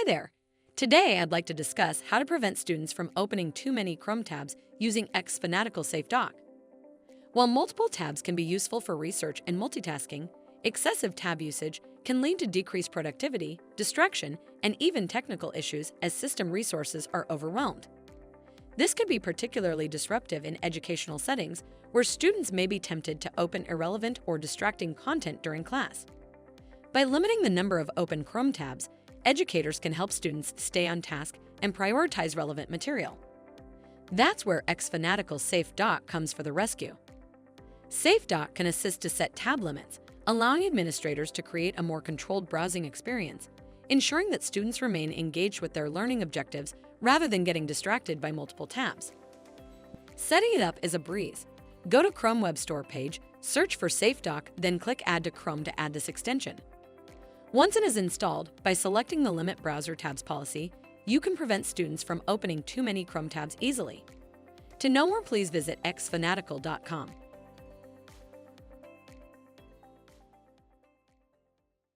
there! Today I'd like to discuss how to prevent students from opening too many Chrome tabs using xFanatical Safe Dock. While multiple tabs can be useful for research and multitasking, excessive tab usage can lead to decreased productivity, distraction, and even technical issues as system resources are overwhelmed. This could be particularly disruptive in educational settings where students may be tempted to open irrelevant or distracting content during class. By limiting the number of open Chrome tabs, educators can help students stay on task and prioritize relevant material. That's where xFanatical Safe Dock comes for the rescue. Safe Dock can assist to set tab limits, allowing administrators to create a more controlled browsing experience, ensuring that students remain engaged with their learning objectives rather than getting distracted by multiple tabs. Setting it up is a breeze. Go to Chrome Web Store page, search for Safe Dock, then click Add to Chrome to add this extension. Once it is installed, by selecting the Limit Browser Tabs policy, you can prevent students from opening too many Chrome tabs easily. To know more, please visit xfanatical.com.